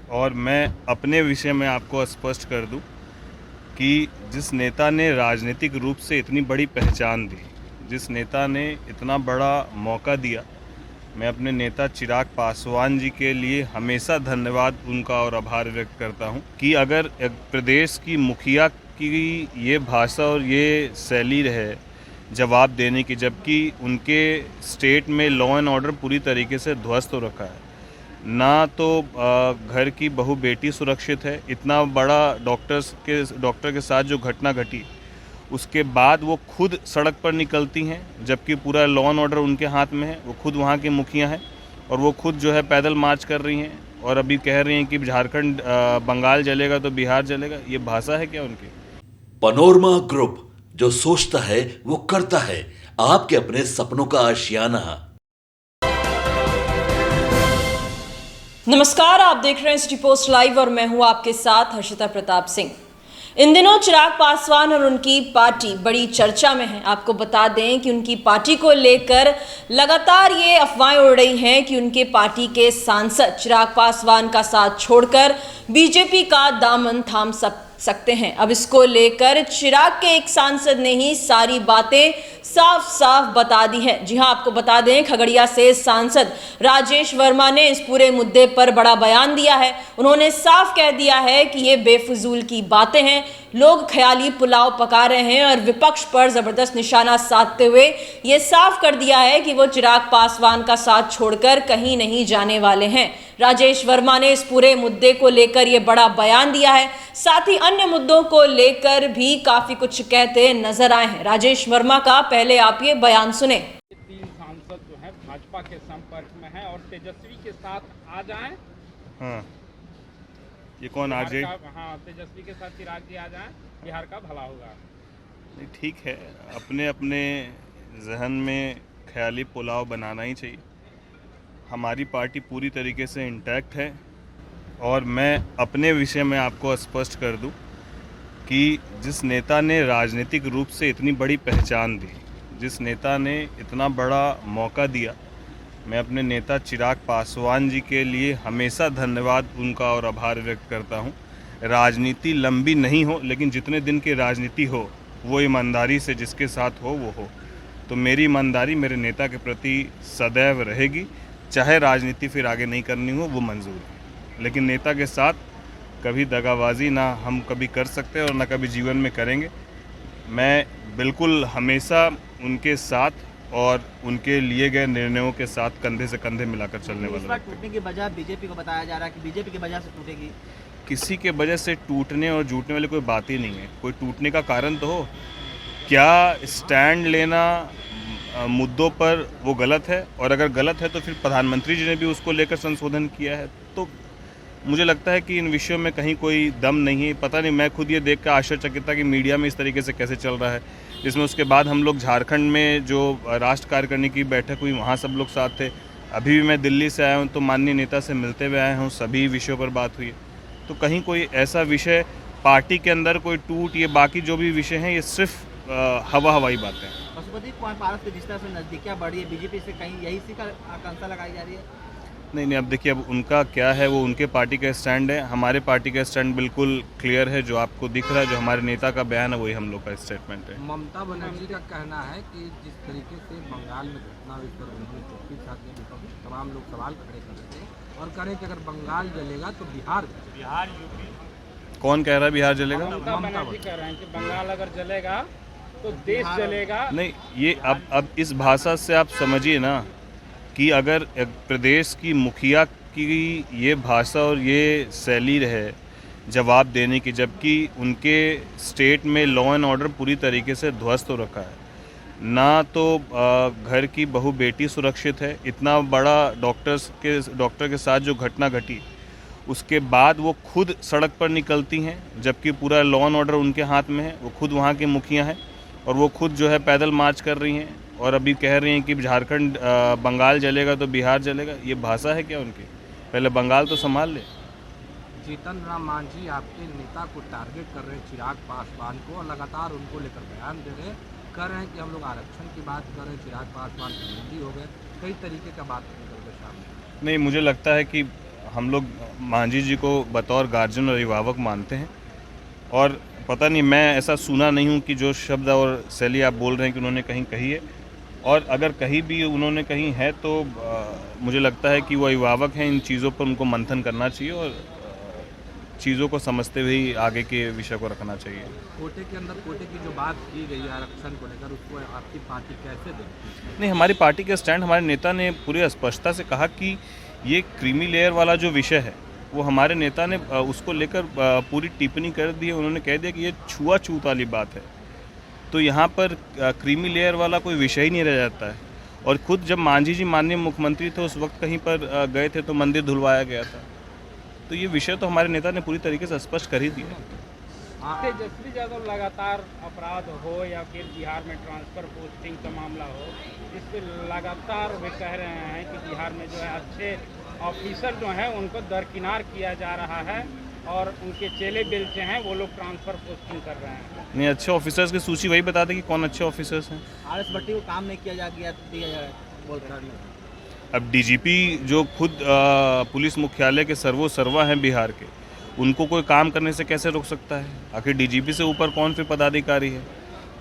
और मैं अपने विषय में आपको स्पष्ट कर दूं कि जिस नेता ने राजनीतिक रूप से इतनी बड़ी पहचान दी, जिस नेता ने इतना बड़ा मौका दिया, मैं अपने नेता चिराग पासवान जी के लिए हमेशा धन्यवाद उनका और आभार व्यक्त करता हूं कि अगर एक प्रदेश की मुखिया की ये भाषा और ये शैली रहे जवाब देने की, जबकि उनके स्टेट में लॉ एंड ऑर्डर पूरी तरीके से ध्वस्त हो रखा है, ना तो घर की बहू बेटी सुरक्षित है, इतना बड़ा डॉक्टर के साथ जो घटना घटी उसके बाद वो खुद सड़क पर निकलती हैं, जबकि पूरा लॉ एंड ऑर्डर उनके हाथ में है। वो खुद वहाँ की मुखिया हैं और वो खुद जो है पैदल मार्च कर रही हैं और अभी कह रही हैं कि झारखंड बंगाल जलेगा तो बिहार जलेगा। ये भाषा है क्या उनकी? पनोरमा ग्रुप, जो सोचता है वो करता है। आपके अपने सपनों का आशियाना। नमस्कार, आप देख रहे हैं सिटी पोस्ट लाइव और मैं हूं आपके साथ हर्षिता प्रताप सिंह। इन दिनों चिराग पासवान और उनकी पार्टी बड़ी चर्चा में है। आपको बता दें कि उनकी पार्टी को लेकर लगातार ये अफवाहें उड़ रही हैं कि उनके पार्टी के सांसद चिराग पासवान का साथ छोड़कर बीजेपी का दामन थाम सकते हैं। अब इसको लेकर चिराग के एक सांसद ने ही सारी बातें साफ साफ बता दी है। जी हां, आपको बता दें खगड़िया से सांसद राजेश वर्मा ने इस पूरे मुद्दे पर बड़ा बयान दिया है। उन्होंने साफ कह दिया है कि ये बेफजूल की बातें हैं, लोग ख्याली पुलाव पका रहे हैं और विपक्ष पर जबरदस्त निशाना साधते हुए ये साफ कर दिया है कि वो चिराग पासवान का साथ छोड़कर कहीं नहीं जाने वाले हैं। राजेश वर्मा ने इस पूरे मुद्दे को लेकर ये बड़ा बयान दिया है, साथ ही अन्य मुद्दों को लेकर भी काफी कुछ कहते नजर आए हैं। राजेश वर्मा का पहले आप ये बयान सुने। 3 सांसद जो है भाजपा के संपर्क में है और तेजस्वी के साथ आ जाएं। हाँ, ये कौन आरजे? हाँ, तेजस्वी के साथ चिराग जी आ जाएं, बिहार का भला होगा। नहीं, ठीक है, अपने अपने जहन में ख्याली पुलाव बनाना ही चाहिए। हमारी पार्टी पूरी तरीके से इंटैक्ट है और मैं अपने विषय में आपको स्पष्ट कर दूं कि जिस नेता ने राजनीतिक रूप से इतनी बड़ी पहचान दी, जिस नेता ने इतना बड़ा मौका दिया, मैं अपने नेता चिराग पासवान जी के लिए हमेशा धन्यवाद उनका और आभार व्यक्त करता हूं। राजनीति लंबी नहीं हो, लेकिन जितने दिन की राजनीति हो वो ईमानदारी से जिसके साथ हो वो हो। तो मेरी ईमानदारी मेरे नेता के प्रति सदैव रहेगी, चाहे राजनीति फिर आगे नहीं करनी हो वो मंजूर है, लेकिन नेता के साथ कभी दगाबाजी ना हम कभी कर सकते और ना कभी जीवन में करेंगे। मैं बिल्कुल हमेशा उनके साथ और उनके लिए गए निर्णयों के साथ कंधे से कंधे मिलाकर चलने वाला हूं। टूटने की वजह बीजेपी को बताया जा रहा है कि बीजेपी की वजह से टूटेगी। किसी के वजह से टूटने और जुटने वाली कोई बात ही नहीं है। कोई टूटने का कारण तो हो, क्या स्टैंड लेना मुद्दों पर वो गलत है, और अगर गलत है तो फिर प्रधानमंत्री जी ने भी उसको लेकर संशोधन किया है। तो मुझे लगता है कि इन विषयों में कहीं कोई दम नहीं है। पता नहीं, मैं खुद ये देख कर आश्चर्यचकित था कि मीडिया में इस तरीके से कैसे चल रहा है, जिसमें उसके बाद हम लोग झारखंड में जो राष्ट्र कार्यकारिणी की बैठक हुई वहाँ सब लोग साथ थे। अभी भी मैं दिल्ली से आया हूँ तो माननीय नेता से मिलते हुए आया हूँ, सभी विषयों पर बात हुई है। तो कहीं कोई ऐसा विषय पार्टी के अंदर कोई टूट, ये बाकी जो भी विषय हैं ये सिर्फ हवाई बातें हैं। पशुपति पारस के जिस तरह से नजदीकियाँ बढ़ी है बीजेपी से, कहीं यही सी का आकांक्षा लगाई जा रही है? नहीं, अब देखिए, अब उनका क्या है, वो उनके पार्टी का स्टैंड है। हमारे पार्टी का स्टैंड बिल्कुल क्लियर है, जो आपको दिख रहा है, जो हमारे नेता का बयान है वही हम लोग का स्टेटमेंट है। ममता बनर्जी का कहना है कि जिस तरीके से बंगाल में घटना हुई पर उन्होंने चौकी साथ में तमाम लोग सवाल खड़े कर रहे थे और कह रहे कि अगर बंगाल जलेगा तो बिहार यूपी। कौन कह रहा है बिहार जलेगा? ममता बनर्जी कह रहे हैं कि बंगाल अगर जलेगा तो देश जलेगा। नहीं, ये अब इस भाषा से आप समझिए ना कि अगर एक प्रदेश की मुखिया की ये भाषा और ये शैली रहे जवाब देने की, जबकि उनके स्टेट में लॉ एंड ऑर्डर पूरी तरीके से ध्वस्त हो रखा है, ना तो घर की बहू बेटी सुरक्षित है, इतना बड़ा डॉक्टर के साथ जो घटना घटी उसके बाद वो खुद सड़क पर निकलती हैं, जबकि पूरा लॉ एंड ऑर्डर उनके हाथ में है। वो खुद वहाँ की मुखिया हैं और वो खुद जो है पैदल मार्च कर रही हैं और अभी कह रही हैं कि झारखंड बंगाल जलेगा तो बिहार जलेगा। ये भाषा है क्या उनकी? पहले बंगाल तो संभाल ले। जीतन राम मांझी आपके नेता को टारगेट कर रहे हैं, चिराग पासवान को, और लगातार उनको लेकर बयान दे रहे हैं, कह रहे हैं कि हम लोग आरक्षण की बात कर रहे हैं, चिराग पासवान हिंदी हो गए, कई तरीके का बात निकल के सामने। नहीं, मुझे लगता है कि हम लोग मांझी जी को बतौर गार्जियन और अभिभावक मानते हैं, और पता नहीं, मैं ऐसा सुना नहीं हूँ कि जो शब्द और शैली आप बोल रहे हैं कि उन्होंने कहीं कही है, और अगर कहीं भी उन्होंने कहीं है तो मुझे लगता है कि वो अभिभावक हैं, इन चीज़ों पर उनको मंथन करना चाहिए और चीज़ों को समझते हुए ही आगे के विषय को रखना चाहिए। कोटे के अंदर कोटे की जो बात की गई है आरक्षण को लेकर, उसको आपकी पार्टी कैसे देखती है? नहीं, हमारी पार्टी का स्टैंड, हमारे नेता ने पूरी स्पष्टता से कहा कि ये क्रीमी लेयर वाला जो विषय है वो हमारे नेता ने उसको लेकर पूरी टिप्पणी कर दी है। उन्होंने कह दिया कि ये छुआछूत वाली बात है, तो यहाँ पर क्रीमी लेयर वाला कोई विषय ही नहीं रह जाता है। और खुद जब मांझी जी माननीय मुख्यमंत्री थे उस वक्त कहीं पर गए थे तो मंदिर धुलवाया गया था, तो ये विषय तो हमारे नेता ने पूरी तरीके से स्पष्ट कर ही दिया। तेजस्वी यादव लगातार अपराध हो या फिर बिहार में ट्रांसफर पोस्टिंग का मामला हो, इस पर लगातार वे कह रहे हैं कि बिहार में जो है अच्छे ऑफिसर जो हैं उनको दरकिनार किया जा रहा है और उनके चेले बेलचे हैं वो लोग ट्रांसफर पोस्टिंग कर रहे हैं। नहीं, अच्छे ऑफिसर्स की सूची वही बता दें कि कौन अच्छे ऑफिसर्स हैं। RS भट्टी को काम नहीं दिया जा रहा है बोल रहे हैं। अब डीजीपी जो खुद पुलिस मुख्यालय के सर्वा हैं बिहार के, उनको कोई काम करने से कैसे रोक सकता है? आखिर डीजीपी से ऊपर कौन फिर पदाधिकारी है?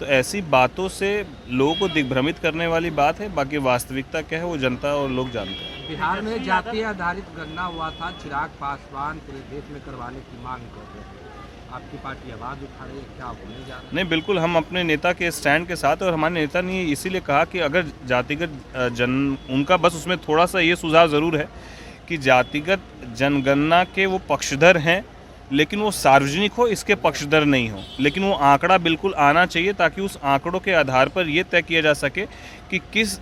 तो ऐसी बातों से लोगों को दिग्भ्रमित करने वाली बात है, बाकी वास्तविकता क्या है वो जनता और लोग जानते हैं। बिहार में जातीय आधारित गणना हुआ था, चिराग पासवान पूरे देश में करवाने की मांग कर रहे थे, आपकी पार्टी आवाज़ उठा रही है, क्या होने जा रहा है? नहीं, बिल्कुल हम अपने नेता के स्टैंड के साथ, और हमारे नेता ने इसीलिए कहा कि अगर जातिगत उनका बस उसमें थोड़ा सा ये सुझाव ज़रूर है कि जातिगत जनगणना के वो पक्षधर हैं, लेकिन वो सार्वजनिक हो इसके पक्षधर नहीं हो, लेकिन वो आंकड़ा बिल्कुल आना चाहिए ताकि उस आंकड़ों के आधार पर ये तय किया जा सके कि किस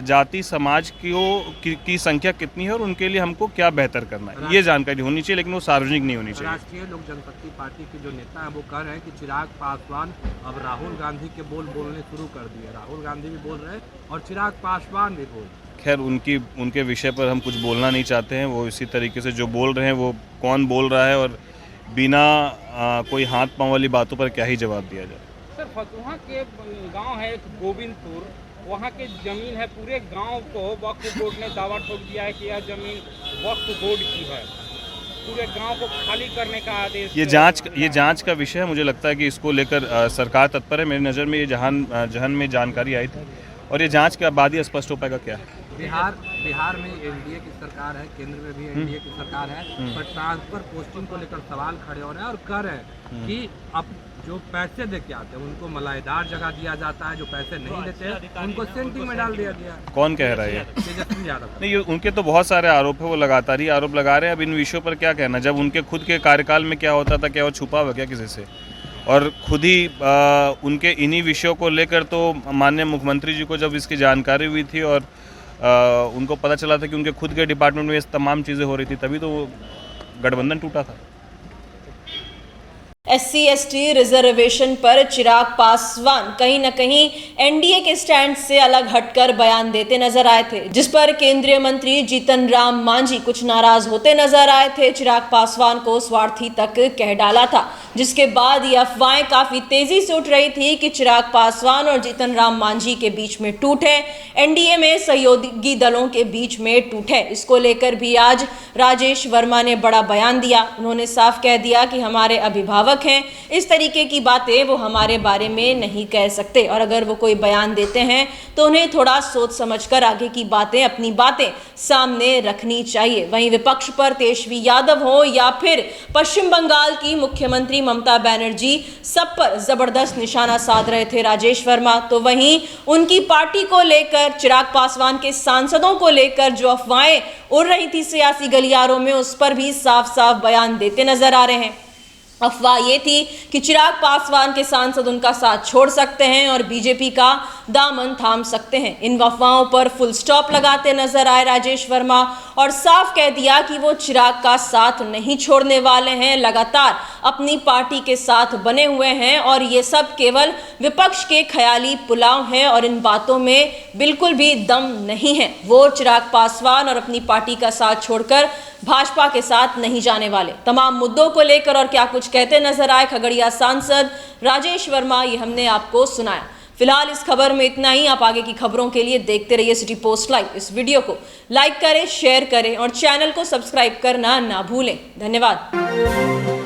जाति समाज की संख्या कितनी है और उनके लिए हमको क्या बेहतर करना है, ये जानकारी होनी चाहिए, लेकिन वो सार्वजनिक नहीं होनी चाहिए। राष्ट्रीय लोक जनशक्ति पार्टी के जो नेता हैं वो कह रहे हैं कि चिराग पासवान अब राहुल गांधी के बोलने शुरू कर दिए, राहुल गांधी भी बोल रहे हैं और चिराग पासवान भी बोल रहे हैं। खैर, उनके विषय पर हम कुछ बोलना नहीं चाहते हैं। वो इसी तरीके से जो बोल रहे हैं, वो कौन बोल रहा है और बिना कोई हाथ पांव वाली बातों पर क्या ही जवाब दिया जाए। सर, फतुहा के गांव है एक गोविंदपुर, वहाँ के जमीन है, पूरे गांव को वक्फ बोर्ड ने दावा ठोक दिया है कि यह जमीन वक्फ बोर्ड की है, पूरे गांव को खाली करने का आदेश। ये जांच का विषय है। मुझे लगता है कि इसको लेकर सरकार तत्पर है। मेरी नज़र में ये जहन में जानकारी आई थी और ये जांच के बाद ही स्पष्ट हो पाएगा क्या है। बिहार में एनडीए की सरकार है, केंद्र में भी एनडीए की सरकार है, पर ट्रांसफर पोस्टिंग को लेकर सवाल खड़े हो रहे हैं और कह रहे हैं कि अब जो पैसे दे के आते हैं उनको मलाईदार जगह दिया जाता है, जो पैसे नहीं देते उनको सेंटिंग में डाल दिया गया। कौन कह रहा है ये? तेजस्वी यादव। नहीं, उनके तो बहुत सारे आरोप है, वो लगातार ही आरोप लगा रहे हैं। अब इन विषयों पर क्या कहना, जब उनके खुद के कार्यकाल में क्या होता था, क्या वो छुपा हुआ क्या किसी से? और खुद ही उनके इन्हीं विषयों को लेकर तो माननीय मुख्यमंत्री जी को जब इसकी जानकारी हुई थी और उनको पता चला था कि उनके खुद के डिपार्टमेंट में ये तमाम चीज़ें हो रही थी, तभी तो वो गठबंधन टूटा था। SC/ST रिजर्वेशन पर चिराग पासवान कहीं न कहीं एनडीए के स्टैंड से अलग हटकर बयान देते नजर आए थे, जिस पर केंद्रीय मंत्री जीतन राम मांझी कुछ नाराज होते नजर आए थे। चिराग पासवान को स्वार्थी तक कह डाला था, जिसके बाद ये अफवाहें काफी तेजी से उठ रही थी कि चिराग पासवान और जीतन राम मांझी के बीच में टूट है, एनडीए में सहयोगी दलों के बीच में टूट है। इसको लेकर भी आज राजेश वर्मा ने बड़ा बयान दिया। उन्होंने साफ कह दिया कि हमारे अभिभावक हैं, इस तरीके की बातें वो हमारे बारे में नहीं कह सकते, और अगर वो कोई बयान देते हैं तो उन्हें थोड़ा सोच समझकर आगे की बातें, अपनी बातें सामने रखनी चाहिए। वहीं विपक्ष पर तेजस्वी यादव हो या फिर पश्चिम बंगाल की मुख्यमंत्री ममता बनर्जी, सब पर जबरदस्त निशाना साध रहे थे राजेश वर्मा। तो वहीं उनकी पार्टी को लेकर, चिराग पासवान के सांसदों को लेकर जो अफवाहें उड़ रही थी सियासी गलियारों में, उस पर भी साफ साफ बयान देते नजर आ रहे हैं। अफवाह ये थी कि चिराग पासवान के सांसद उनका साथ छोड़ सकते हैं और बीजेपी का दामन थाम सकते हैं। इन अफवाहों पर फुल स्टॉप लगाते नजर आए राजेश वर्मा और साफ कह दिया कि वो चिराग का साथ नहीं छोड़ने वाले हैं, लगातार अपनी पार्टी के साथ बने हुए हैं और ये सब केवल विपक्ष के ख्याली पुलाव हैं और इन बातों में बिल्कुल भी दम नहीं है। वो चिराग पासवान और अपनी पार्टी का साथ छोड़कर भाजपा के साथ नहीं जाने वाले। तमाम मुद्दों को लेकर और क्या कुछ कहते नजर आए खगड़िया सांसद राजेश वर्मा, ये हमने आपको सुनाया। फिलहाल इस खबर में इतना ही। आप आगे की खबरों के लिए देखते रहिए सिटी पोस्ट लाइव। इस वीडियो को लाइक करें, शेयर करें और चैनल को सब्सक्राइब करना ना भूलें। धन्यवाद।